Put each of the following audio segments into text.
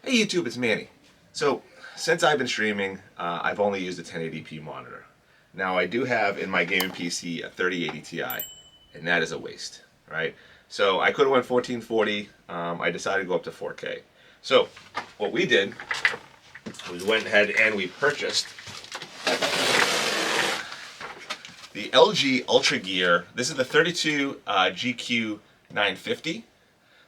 Hey YouTube, it's Manny. So, since I've been streaming, I've only used a 1080p monitor. Now I do have in my gaming PC a 3080 Ti, and that is a waste, right? So I could have went 1440, I decided to go up to 4K. So, what we did, we went ahead and we purchased the LG UltraGear. This is the 32GQ950.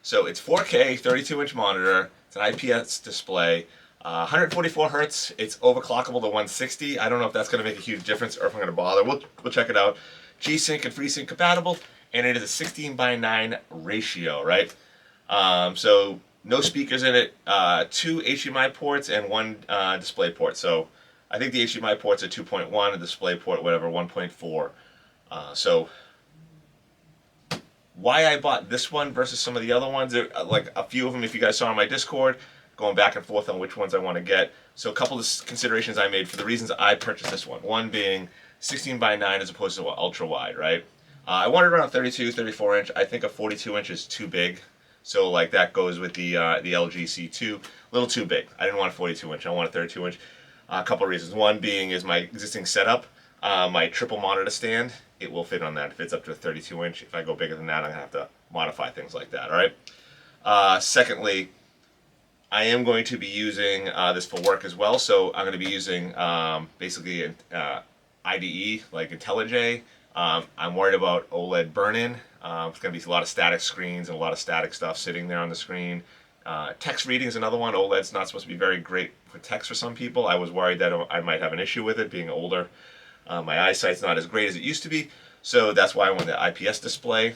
So it's 4K, 32-inch monitor. It's an IPS display, 144 hertz. It's overclockable to 160. I don't know if that's going to make a huge difference or if I'm going to bother. We'll check it out. G-Sync and FreeSync compatible, and it is a 16:9 ratio, right? So no speakers in it, 2 HDMI ports and 1 display port. So I think the HDMI ports are 2.1, a display port, whatever, 1.4. So why I bought this one versus some of the other ones, like a few of them, if you guys saw on my Discord, going back and forth on which ones I want to get. So a couple of considerations I made for the reasons I purchased this one. One being 16:9 as opposed to ultra wide, right? I wanted around 32, 34 inch. I think a 42 inch is too big. So like that goes with the LG C2, a little too big. I didn't want a 42 inch, I want a 32 inch. A couple of reasons. One being is my existing setup, my triple monitor stand, it will fit on that. If it's up to a 32 inch, if I go bigger than that, I'm going to have to modify things like that, alright? Secondly, I am going to be using this for work as well, so I'm going to be using basically IDE, like IntelliJ. I'm worried about OLED burn-in. It's going to be a lot of static screens and a lot of static stuff sitting there on the screen. Text reading is another one. OLED's not supposed to be very great for text for some people. I was worried that I might have an issue with it, being older. My eyesight's not as great as it used to be, so that's why I wanted the IPS display.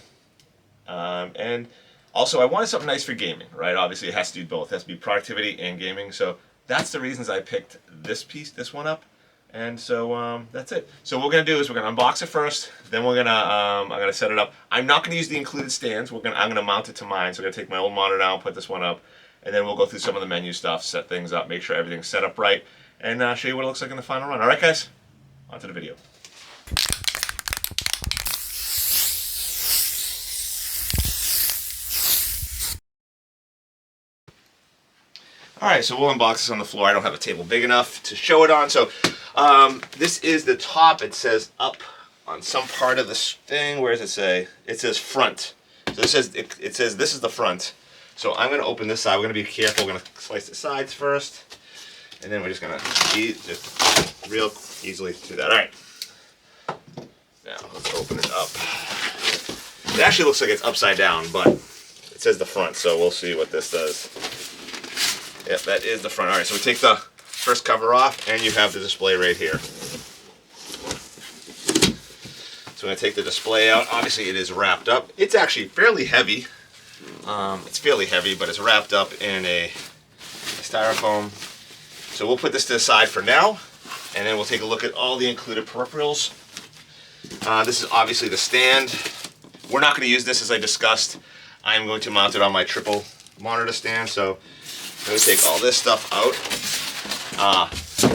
And also, I wanted something nice for gaming, right? Obviously, it has to do both. It has to be productivity and gaming, so that's the reasons I picked this one up. And so that's it. So what we're gonna do is we're gonna unbox it first. Then we're gonna I'm gonna set it up. I'm not gonna use the included stands. I'm gonna mount it to mine. So I'm gonna take my old monitor down, put this one up, and then we'll go through some of the menu stuff, set things up, make sure everything's set up right, and show you what it looks like in the final run. All right, guys, on to the video. Alright, so we'll unbox this on the floor. I don't have a table big enough to show it on. So this is the top. It says up on some part of this thing. Where does it say? It says front. So it says this is the front. So I'm going to open this side. We're going to be careful. We're going to slice the sides first. And then we're just going to just real easily do that. Alright. Now let's open it up. It actually looks like it's upside down, but it says the front. So we'll see what this does. Yep, that is the front. Alright, so we take the first cover off, and you have the display right here. So I'm going to take the display out. Obviously, it is wrapped up. It's actually fairly heavy. It's fairly heavy, but it's wrapped up in a styrofoam. So we'll put this to the side for now, and then we'll take a look at all the included peripherals. This is obviously the stand. We're not going to use this, as I discussed. I'm going to mount it on my triple monitor stand, so I'm going to take all this stuff out.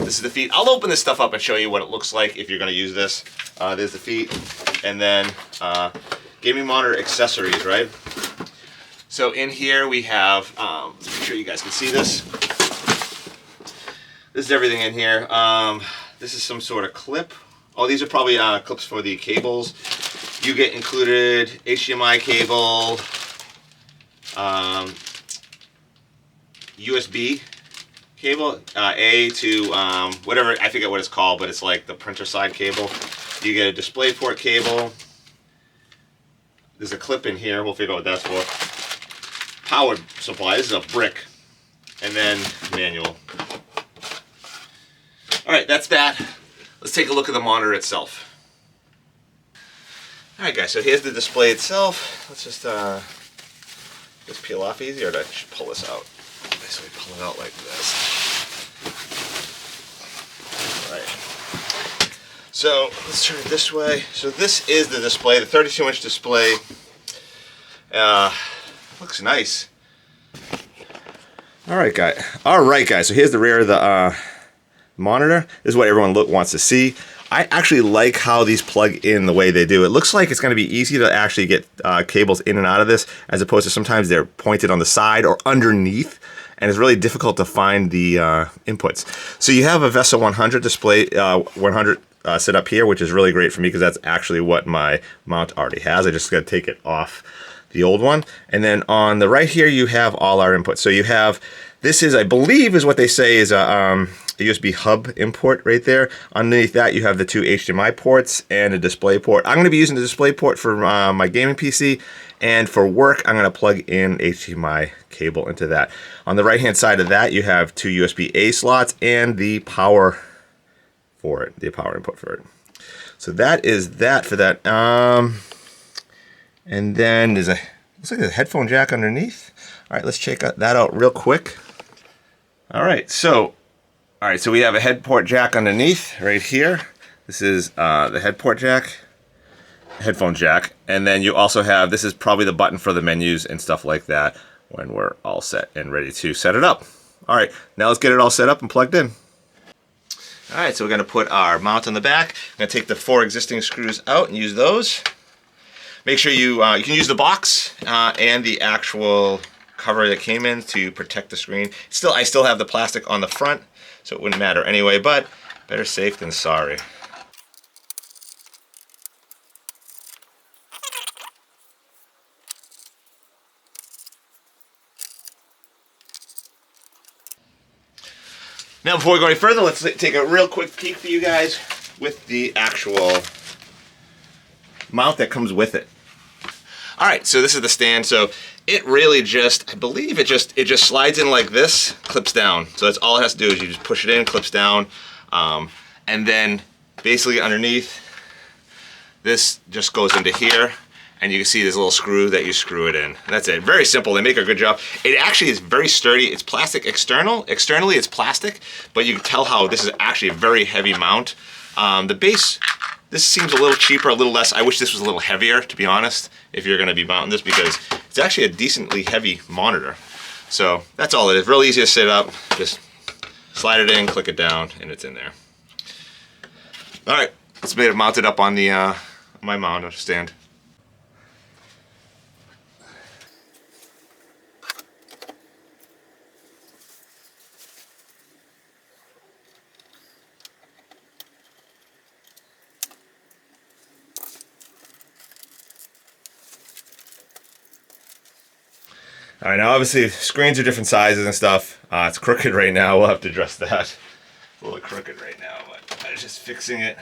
This is the feet. I'll open this stuff up and show you what it looks like if you're going to use this. There's the feet. And then gaming monitor accessories, right? So in here we have, let's make sure you guys can see this. This is everything in here. This is some sort of clip. Oh, these are probably clips for the cables. You get included HDMI cable, USB cable, A to whatever, I forget what it's called, but it's like the printer side cable. You get a display port cable. There's a clip in here, we'll figure out what that's for. Power supply, this is a brick. And then manual. Alright, that's that. Let's take a look at the monitor itself. Alright guys, so here's the display itself. Let's just peel off easy, or do I just pull this out? So we pull it out like this. Alright. So let's turn it this way. So this is the display, the 32-inch display. Looks nice. Alright guys. So here's the rear of the monitor. This is what everyone wants to see. I actually like how these plug in the way they do. It looks like it's going to be easy to actually get cables in and out of this, as opposed to sometimes they're pointed on the side or underneath. and it's really difficult to find the inputs. So you have a VESA 100 display, 100 set up here, which is really great for me because that's actually what my mount already has. I just got to take it off the old one. And then on the right here, you have all our inputs. So you have, this is, I believe is what they say is a USB hub import right there. Underneath that, you have the two HDMI ports and a display port. I'm going to be using the display port for my gaming PC, and for work, I'm going to plug in HDMI cable into that. On the right-hand side of that, you have two USB-A slots and the power for it, the power input for it. So that is that for that. And then there's looks like a headphone jack underneath. All right, let's check that out real quick. All right, so we have a head port jack underneath right here. This is the head port jack, headphone jack, and then you also have, this is probably the button for the menus and stuff like that when we're all set and ready to set it up. All right, now let's get it all set up and plugged in. All right, so we're gonna put our mount on the back. I'm gonna take the 4 existing screws out and use those. Make sure you can use the box and the actual cover that came in to protect the screen. I still have the plastic on the front, so it wouldn't matter anyway, but better safe than sorry. Now before we go any further, let's take a real quick peek for you guys with the actual mount that comes with it. All right, so this is the stand. So it really just, I believe it just slides in like this, clips down. So that's all it has to do is you just push it in, clips down, and then basically underneath, this just goes into here, and you can see this little screw that you screw it in. And that's it. Very simple. They make a good job. It actually is very sturdy. It's plastic externally it's plastic, but you can tell how this is actually a very heavy mount. The base, this seems a little cheaper, a little less. I wish this was a little heavier, to be honest, if you're going to be mounting this, because it's actually a decently heavy monitor. So that's all it is. Real easy to set up. Just slide it in, click it down, and it's in there. All right, let's get it mounted up on the my monitor stand. All right, now obviously screens are different sizes and stuff. It's crooked right now. We'll have to address that. It's a little crooked right now, but I'm just fixing it.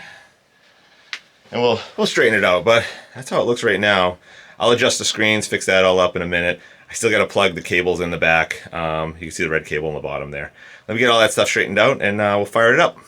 And we'll straighten it out, but that's how it looks right now. I'll adjust the screens, fix that all up in a minute. I still got to plug the cables in the back. You can see the red cable on the bottom there. Let me get all that stuff straightened out, and we'll fire it up.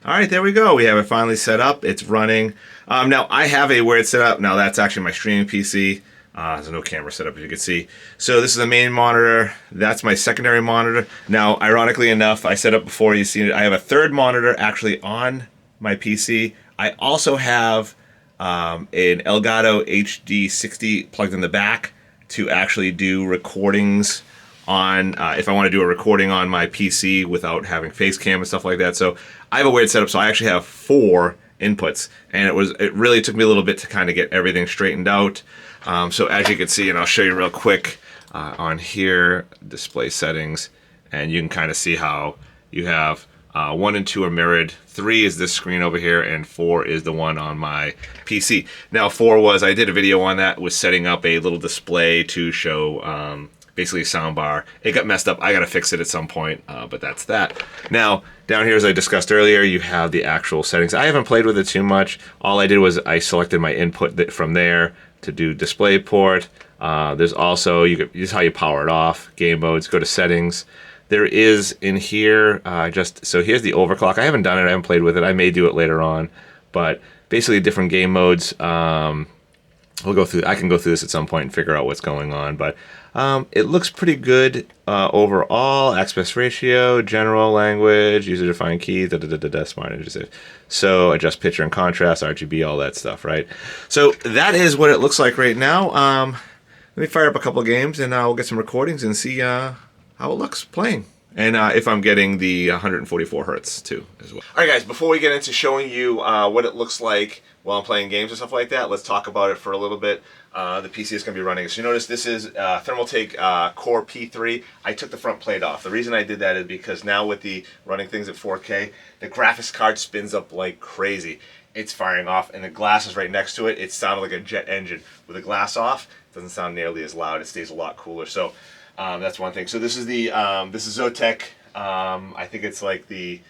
All right, there we go. We have it finally set up. It's running. Now, I have a weird setup. Now, that's actually my streaming PC. There's no camera setup, as you can see. So this is the main monitor. That's my secondary monitor. Now, ironically enough, I set up before you see it. I have a third monitor actually on my PC. I also have an Elgato HD60 plugged in the back to actually do recordings on, if I want to do a recording on my PC without having face cam and stuff like that. So I have a weird setup, so I actually have 4 inputs, and it really took me a little bit to kind of get everything straightened out. So as you can see, and I'll show you real quick on here, display settings, and you can kind of see how you have 1 and 2 are mirrored, 3 is this screen over here, and 4 is the one on my PC. Now 4 was, I did a video on that, was setting up a little display to show basically a sound bar. It got messed up. I got to fix it at some point, but that's that. Now, down here, as I discussed earlier, you have the actual settings. I haven't played with it too much. All I did was I selected my input from there to do display port. There's also, this is how you power it off, game modes, go to settings. There is in here, so here's the overclock. I haven't done it, I haven't played with it. I may do it later on, but basically different game modes. We'll go through. I can go through this at some point and figure out what's going on, but it looks pretty good overall. Aspect ratio, general language, user-defined keys, smart interface. So adjust picture and contrast, RGB, all that stuff, right? So that is what it looks like right now. Let me fire up a couple of games, and we'll get some recordings and see how it looks playing. And if I'm getting the 144 hertz too as well. All right, guys, before we get into showing you what it looks like while I'm playing games and stuff like that, let's talk about it for a little bit. the PC is going to be running. So you notice this is Thermaltake Core P3. I took the front plate off. The reason I did that is because now with the running things at 4K, the graphics card spins up like crazy. It's firing off, and the glass is right next to it. It sounded like a jet engine. With the glass off, it doesn't sound nearly as loud. It stays a lot cooler. So that's one thing. So this is the this is Zotac. I think it's like it's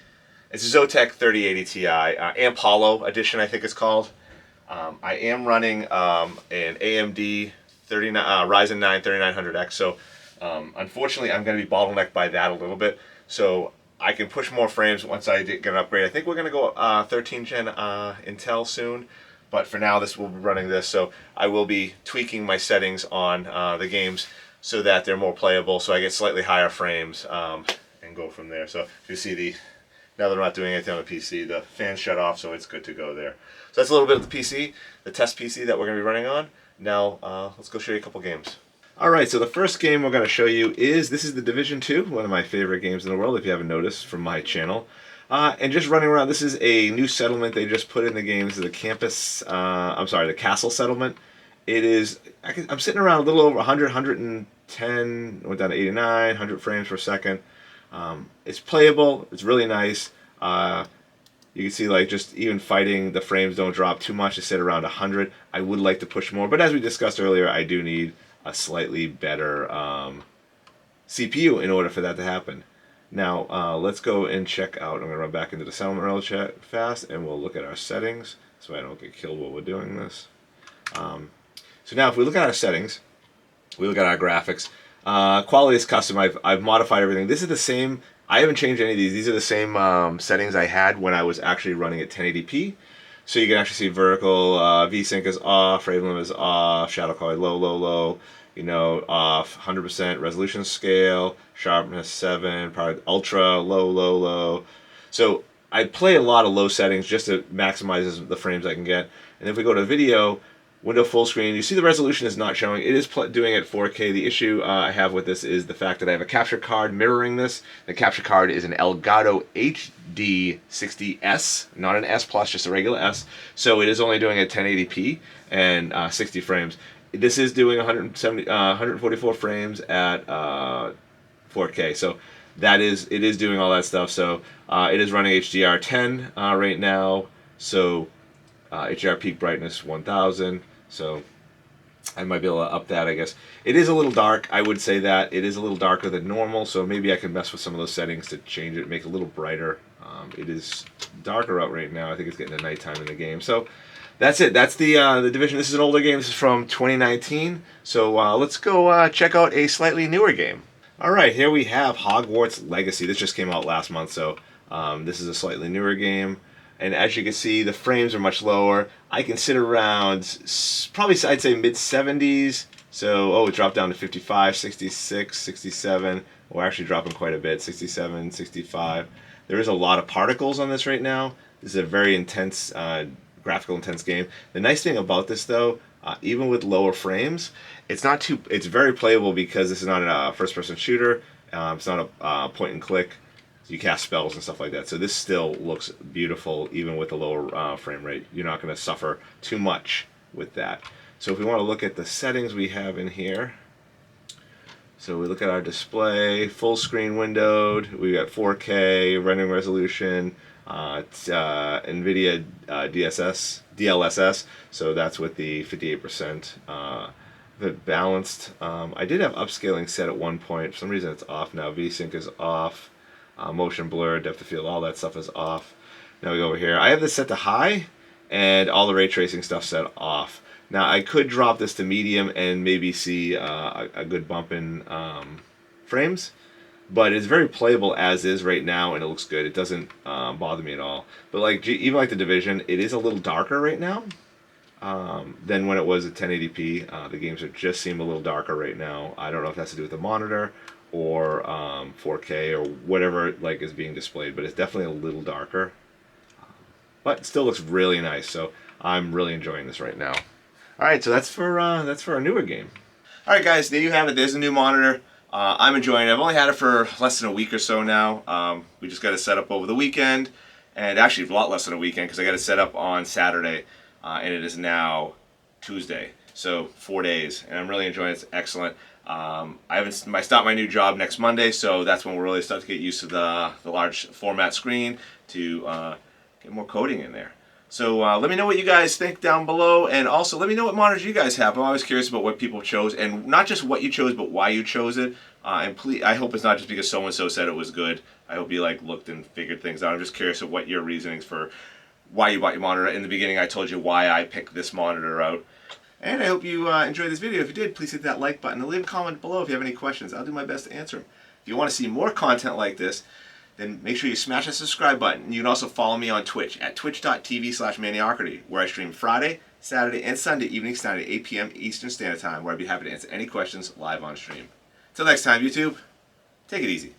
a Zotac 3080 Ti Amp Hollow edition, I think it's called. I am running an AMD Ryzen 9 3900X, so unfortunately I'm going to be bottlenecked by that a little bit. So I can push more frames once I get an upgrade. I think we're going to go 13 gen Intel soon, but for now this will be running this. So I will be tweaking my settings on the games so that they're more playable, so I get slightly higher frames and go from there. So if you see now that I'm not doing anything on the PC, the fan's shut off, so it's good to go there. So that's a little bit of the PC, the test PC that we're going to be running on. Now let's go show you a couple games. Alright, so the first game we're going to show you is The Division 2, one of my favorite games in the world, if you haven't noticed from my channel. And just running around, this is a new settlement they just put in the games, the the castle settlement. It is, I'm sitting around a little over 100, 110, went down to 89, 100 frames per second. It's playable, it's really nice. You can see, like, just even fighting, the frames don't drop too much. They sit around 100. I would like to push more, but as we discussed earlier, I do need a slightly better CPU in order for that to happen. Now, let's go and check out. I'm going to run back into the settlement real fast, and we'll look at our settings so I don't get killed while we're doing this. So now, if we look at our settings, we look at our graphics. Quality is custom. I've modified everything. This is the same. I haven't changed any of these. These are the same settings I had when I was actually running at 1080p. So you can actually see vertical, VSync is off, frame limit is off, shadow quality low, you know, off, 100% resolution scale, sharpness 7, probably ultra, low. So I play a lot of low settings just to maximize the frames I can get. And if we go to video, window full screen, you see the resolution is not showing. It is doing it 4K. The issue I have with this is the fact that I have a capture card mirroring this. The capture card is an Elgato HD60S, not an S Plus, just a regular S. So it is only doing it 1080p and 60 frames. This is doing 144 frames at 4K. So it is doing all that stuff. So it is running HDR10 right now. So HDR peak brightness 1000. So I might be able to up that, I guess. It is a little dark. I would say that it is a little darker than normal, so maybe I can mess with some of those settings to change it, make it a little brighter. It is darker out right now. I think it's getting to nighttime in the game. So that's it. That's the Division. This is an older game. This is from 2019. So let's go check out a slightly newer game. All right, here we have Hogwarts Legacy. This just came out last month, so this is a slightly newer game. And as you can see, the frames are much lower. I can sit around, probably I'd say mid-70s. So, it dropped down to 55, 66, 67. We're actually dropping quite a bit, 67, 65. There is a lot of particles on this right now. This is a very intense, graphical intense game. The nice thing about this, though, even with lower frames, it's very playable because this is not a first-person shooter. It's not a point and click. You cast spells and stuff like that. So this still looks beautiful even with a lower frame rate. You're not going to suffer too much with that. So if we want to look at the settings we have in here, so we look at our display, full screen windowed, we got 4K, rendering resolution, NVIDIA DLSS, so that's with the 58%. Balanced. I did have upscaling set at one point. For some reason it's off now. VSync is off. Motion blur, depth of field, all that stuff is off. Now we go over here. I have this set to high, and all the ray tracing stuff set off. Now I could drop this to medium and maybe see a good bump in frames, but it's very playable as is right now, and it looks good. It doesn't bother me at all. But even like the Division, it is a little darker right now than when it was at 1080p. The games just seem a little darker right now. I don't know if that's to do with the monitor or 4K or whatever is being displayed, but it's definitely a little darker. But it still looks really nice, so I'm really enjoying this right now. All right, so that's for a newer game. All right, guys, there you have it. There's a new monitor. I'm enjoying it. I've only had it for less than a week or so now. We just got it set up over the weekend, and actually a lot less than a weekend because I got it set up on Saturday, and it is now Tuesday. So 4 days, and I'm really enjoying it. It's excellent. I start my new job next Monday, so that's when we'll really start to get used to the large format screen to get more coding in there. So let me know what you guys think down below, and also let me know what monitors you guys have. I'm always curious about what people chose, and not just what you chose, but why you chose it. And please, I hope it's not just because so-and-so said it was good. I hope you like looked and figured things out. I'm just curious of what your reasonings for why you bought your monitor. In the beginning, I told you why I picked this monitor out. And I hope you enjoyed this video. If you did, please hit that like button and leave a comment below if you have any questions. I'll do my best to answer them. If you want to see more content like this, then make sure you smash that subscribe button. You can also follow me on Twitch at twitch.tv/Maniocrity, where I stream Friday, Saturday, and Sunday evening starting at 8 p.m. Eastern Standard Time, where I'd be happy to answer any questions live on stream. Till next time, YouTube, take it easy.